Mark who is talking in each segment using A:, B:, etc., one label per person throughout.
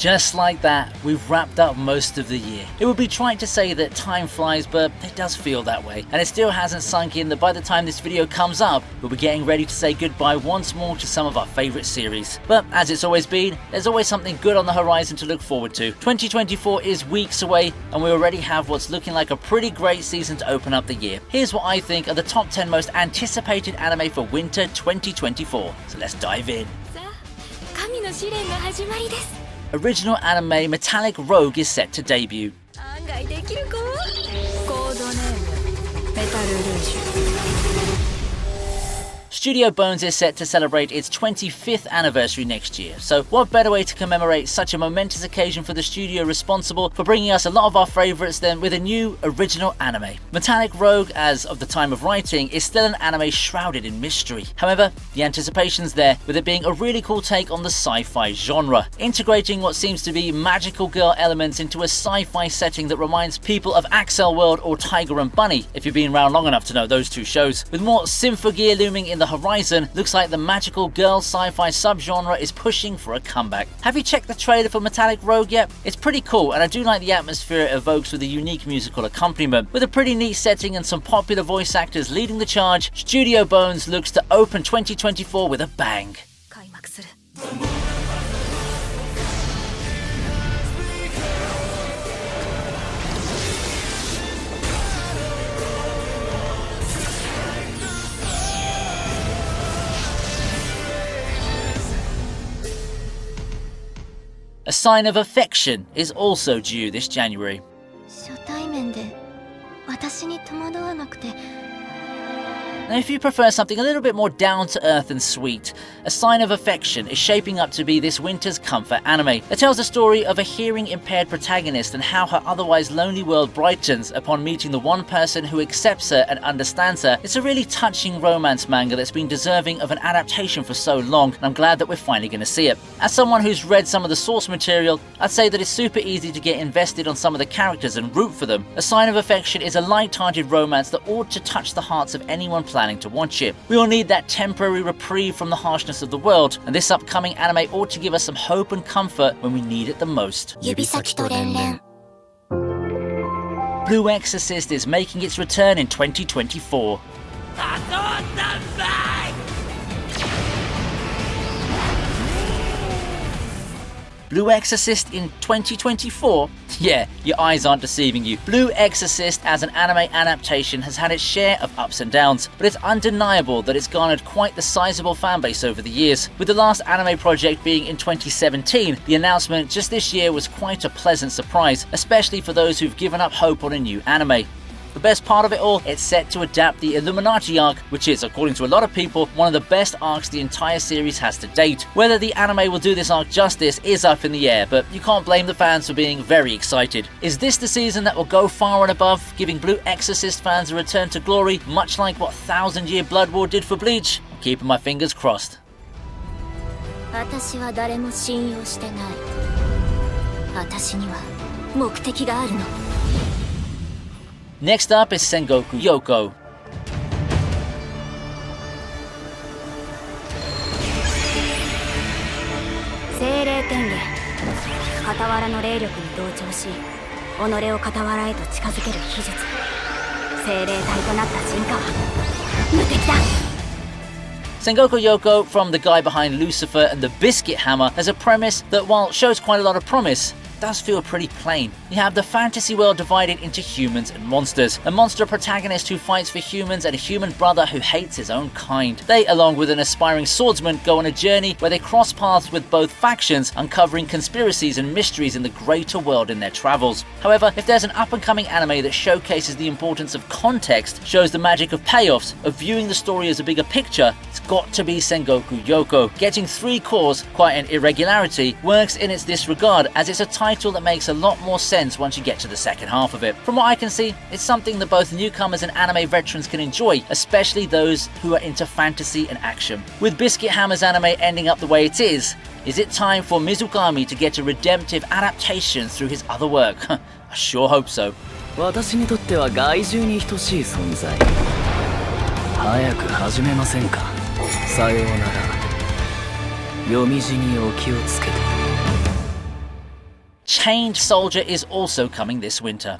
A: just like that, we've wrapped up most of the year. It would be trite to say that time flies, but it does feel that way. And it still hasn't sunk in that by the time this video comes up, we'll be getting ready to say goodbye once more to some of our favourite series. But as it's always been, there's always something good on the horizon to look forward to. 2024 is weeks away, and we already have what's looking like a pretty great season to open up the year. Here's what I think are the top 10 most anticipated anime for winter 2024. So let's dive in. Original anime Metallic Rogue is set to debut. Studio Bones is set to celebrate its 25th anniversary next year, so what better way to commemorate such a momentous occasion for the studio responsible for bringing us a lot of our favourites than with a new original anime. Metallic Rogue, as of the time of writing, is still an anime shrouded in mystery. However, the anticipation's there, with it being a really cool take on the sci-fi genre, integrating what seems to be magical girl elements into a sci-fi setting that reminds people of Axel World or Tiger and Bunny, if you've been around long enough to know those two shows. With more Symphogear looming in the horizon, looks like the magical girl sci-fi subgenre is pushing for a comeback. Have you checked the trailer for Metallic Rogue yet? It's pretty cool, and I do like the atmosphere it evokes with a unique musical accompaniment. With a pretty neat setting and some popular voice actors leading the charge, Studio Bones looks to open 2024 with a bang. A Sign of Affection is also due this January. Now, if you prefer something a little bit more down to earth and sweet, A Sign of Affection is shaping up to be this winter's comfort anime. It tells the story of a hearing impaired protagonist and how her otherwise lonely world brightens upon meeting the one person who accepts her and understands her. It's a really touching romance manga that's been deserving of an adaptation for so long, and I'm glad that we're finally going to see it. As someone who's read some of the source material, I'd say that it's super easy to get invested on some of the characters and root for them. A Sign of Affection is a light-hearted romance that ought to touch the hearts of anyone planning to watch it. We all need that temporary reprieve from the harshness of the world, and this upcoming anime ought to give us some hope and comfort when we need it the most. Blue Exorcist is making its return in 2024. Blue Exorcist in 2024? Yeah, your eyes aren't deceiving you. Blue Exorcist as an anime adaptation has had its share of ups and downs, but it's undeniable that it's garnered quite the sizable fanbase over the years. With the last anime project being in 2017, the announcement just this year was quite a pleasant surprise, especially for those who've given up hope on a new anime. The best part of it all, it's set to adapt the Illuminati arc, which is, according to a lot of people, one of the best arcs the entire series has to date. Whether the anime will do this arc justice is up in the air, but you can't blame the fans for being very excited. Is this the season that will go far and above, giving Blue Exorcist fans a return to glory, much like what Thousand Year Blood War did for Bleach? I'm keeping my fingers crossed. Next up is Sengoku Yoko. Sengoku Yoko, from the guy behind Lucifer and the Biscuit Hammer, has a premise that, while shows quite a lot of promise, does feel pretty plain. You have the fantasy world divided into humans and monsters. A monster protagonist who fights for humans and a human brother who hates his own kind. They, along with an aspiring swordsman, go on a journey where they cross paths with both factions, uncovering conspiracies and mysteries in the greater world in their travels. However, if there's an up-and-coming anime that showcases the importance of context, shows the magic of payoffs, of viewing the story as a bigger picture, it's got to be Sengoku Yoko. Getting 3 cores, quite an irregularity, works in its disregard, as it's a title that makes a lot more sense once you get to the second half of it. From what I can see, it's something that both newcomers and anime veterans can enjoy, especially those who are into fantasy and action. With Biscuit Hammer's anime ending up the way it is it time for Mizukami to get a redemptive adaptation through his other work? I sure hope so.
B: 私にとっては害獣に等しい存在。早く始めませんか。さようなら。読み死にお気をつけて。
A: Chained Soldier is also coming this winter.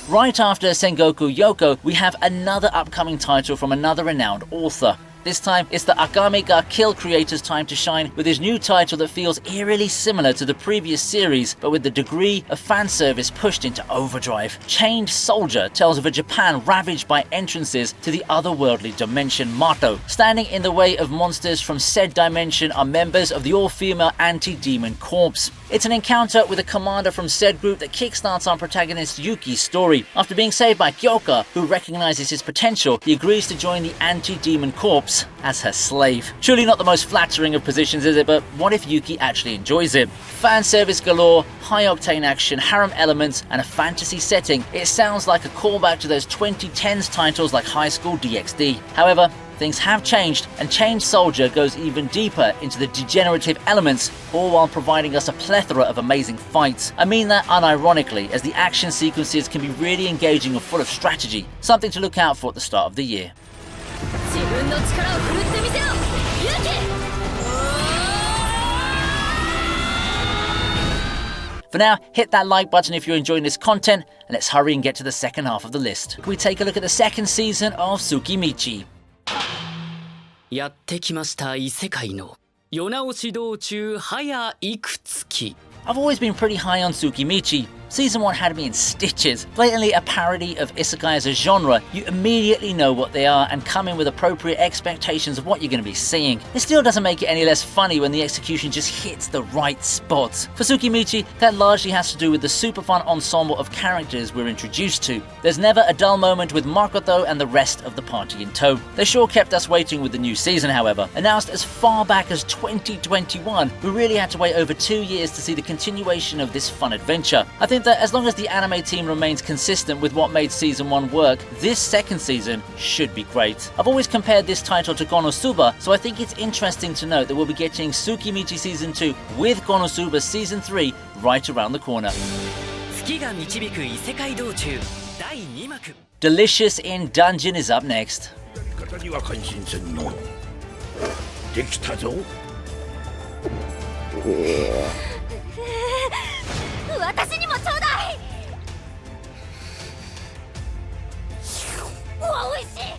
A: Right after Sengoku Yoko, we have another upcoming title from another renowned author. This time, it's the Akame ga Kill creator's time to shine with his new title that feels eerily similar to the previous series, but with the degree of fan service pushed into overdrive. Chained Soldier tells of a Japan ravaged by entrances to the otherworldly dimension Mato. Standing in the way of monsters from said dimension are members of the all-female anti-demon corps. It's an encounter with a commander from said group that kickstarts our protagonist Yuki's story. After being saved by Kyoka, who recognizes his potential, he agrees to join the anti-demon corps as her slave. Truly not the most flattering of positions, is it? But what if Yuki actually enjoys it? Fan service galore, high-octane action, harem elements, and a fantasy setting. It sounds like a callback to those 2010s titles like High School DxD. However, things have changed, and Chained Soldier goes even deeper into the degenerative elements, all while providing us a plethora of amazing fights. I mean that unironically, as the action sequences can be really engaging and full of strategy, something to look out for at the start of the year. For now, hit that like button if you're enjoying this content, and let's hurry and get to the second half of the list. Can we take a look at the second season of Tsukimichi?
B: やってきました異世界の世直し道中早いくつき
A: I've always been pretty high on Tsukimichi. Season 1 had me in stitches. Blatantly a parody of isekai as a genre, you immediately know what they are and come in with appropriate expectations of what you're going to be seeing. It still doesn't make it any less funny when the execution just hits the right spots. For Tsukimichi, that largely has to do with the super fun ensemble of characters we're introduced to. There's never a dull moment with Makoto and the rest of the party in tow. They sure kept us waiting with the new season, however. Announced as far back as 2021, we really had to wait over 2 years to see the continuation of this fun adventure. I think that as long as the anime team remains consistent with what made season 1 work, this second season should be great. I've always compared this title to Konosuba, so I think it's interesting to note that we'll be getting Tsukimichi season 2 with Konosuba season 3 right around the corner. Delicious in Dungeon is up next.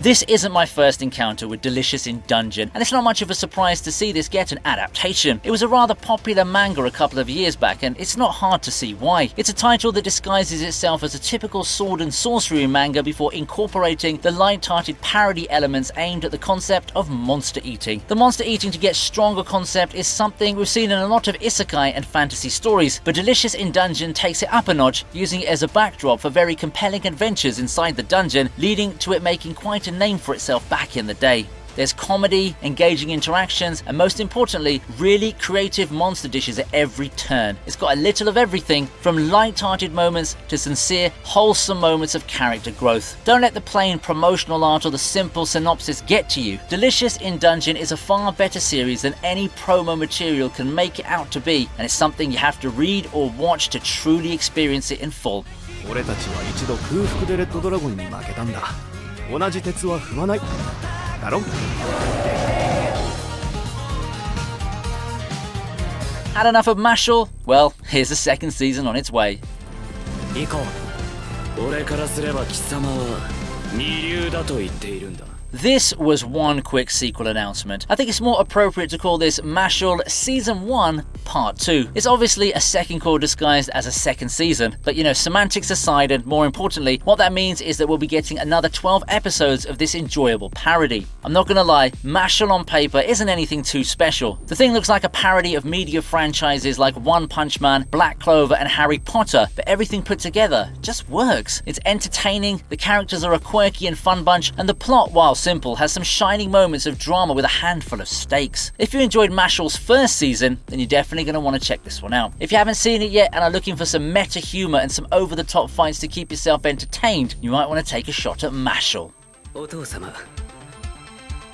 A: This isn't my first encounter with Delicious in Dungeon, and it's not much of a surprise to see this get an adaptation. It was a rather popular manga a couple of years back, and it's not hard to see why. It's a title that disguises itself as a typical sword and sorcery manga before incorporating the light-hearted parody elements aimed at the concept of monster eating. The monster eating to get stronger concept is something we've seen in a lot of isekai and fantasy stories, but Delicious in Dungeon takes it up a notch, using it as a backdrop for very compelling adventures inside the dungeon, leading to it making quite a name for itself back in the day. There's comedy, engaging interactions, and most importantly, really creative monster dishes at every turn. It's got a little of everything, from light-hearted moments to sincere, wholesome moments of character growth. Don't let the plain promotional art or the simple synopsis get to you. Delicious in Dungeon is a far better series than any promo material can make it out to be, and it's something you have to read or watch to truly experience it in full.
C: 俺たちは一度空腹でレッドドラゴンに負けたんだ。同じ鉄は踏まない。だろ?
A: Had enough of Mashal? Well, here's the second season on its way.
B: 行こう。俺からすれば貴様は二流だと言っているんだ。
A: This was one quick sequel announcement. I think it's more appropriate to call this Mashal Season 1 Part 2. It's obviously a second core disguised as a second season, but you know, semantics aside, and more importantly, what that means is that we'll be getting another 12 episodes of this enjoyable parody. I'm not gonna lie, Mashal on paper isn't anything too special. The thing looks like a parody of media franchises like One Punch Man, Black Clover, and Harry Potter, but everything put together just works. It's entertaining, the characters are a quirky and fun bunch, and the plot, while simple, has some shining moments of drama with a handful of stakes. If you enjoyed Mashal's first season, then you're definitely going to want to check this one out. If you haven't seen it yet and are looking for some meta humor and some over-the-top fights to keep yourself entertained, you might want to take a shot at Mashal.
B: お父様、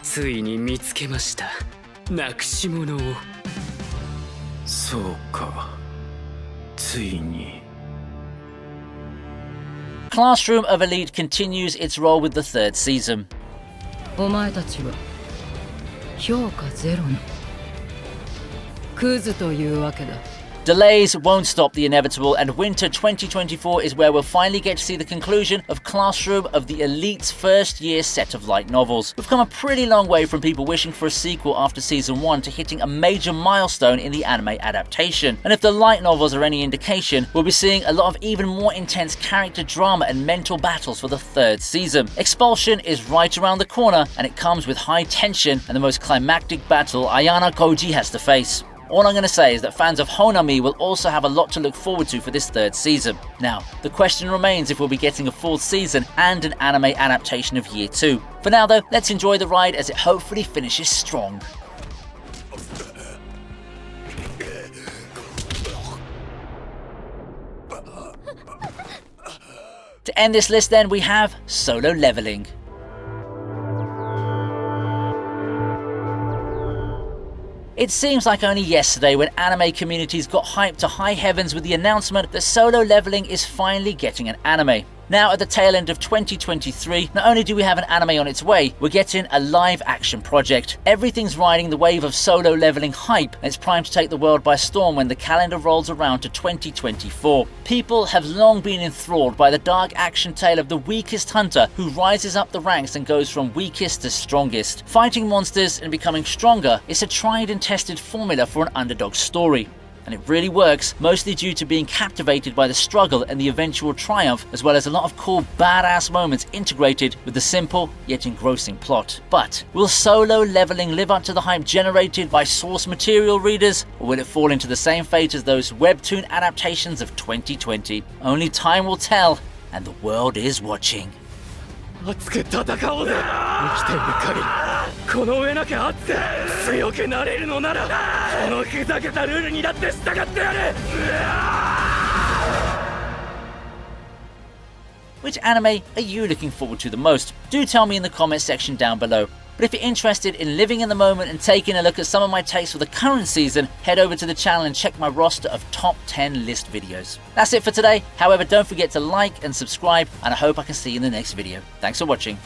B: ついに見つけました。なくし物を。
C: そうか。ついに。
A: Classroom of Elite continues its role with the third season.
D: お前たちは評価ゼロのクズというわけだ。
A: Delays won't stop the inevitable, and winter 2024 is where we'll finally get to see the conclusion of Classroom of the Elite's first year set of light novels. We've come a pretty long way from people wishing for a sequel after season 1 to hitting a major milestone in the anime adaptation. And if the light novels are any indication, we'll be seeing a lot of even more intense character drama and mental battles for the 3rd season. Expulsion is right around the corner, and it comes with high tension and the most climactic battle Ayana Koji has to face. All I'm going to say is that fans of Honami will also have a lot to look forward to for this 3rd season. Now, the question remains if we'll be getting a 4th season and an anime adaptation of Year 2. For now though, let's enjoy the ride as it hopefully finishes strong. To end this list then, we have Solo Leveling. It seems like only yesterday when anime communities got hyped to high heavens with the announcement that Solo Leveling is finally getting an anime. Now at the tail end of 2023, not only do we have an anime on its way, we're getting a live action project. Everything's riding the wave of Solo Leveling hype, and it's primed to take the world by storm when the calendar rolls around to 2024. People have long been enthralled by the dark action tale of the weakest hunter who rises up the ranks and goes from weakest to strongest. Fighting monsters and becoming stronger is a tried and tested formula for an underdog story. And it really works, mostly due to being captivated by the struggle and the eventual triumph, as well as a lot of cool badass moments integrated with the simple yet engrossing plot. But will Solo Leveling live up to the hype generated by source material readers, or will it fall into the same fate as those webtoon adaptations of 2020? Only time will tell, and the world is watching.
C: 熱く戦おうぜ。生きている限りこの上なきゃあって強くなれるのならこのふざけたルールにだって従ってやる。
A: Which anime are you looking forward to the most? Do tell me in the comments section down below. But if you're interested in living in the moment and taking a look at some of my takes for the current season, head over to the channel and check my roster of top 10 list videos. That's it for today. However, don't forget to like and subscribe, and I hope I can see you in the next video. Thanks for watching.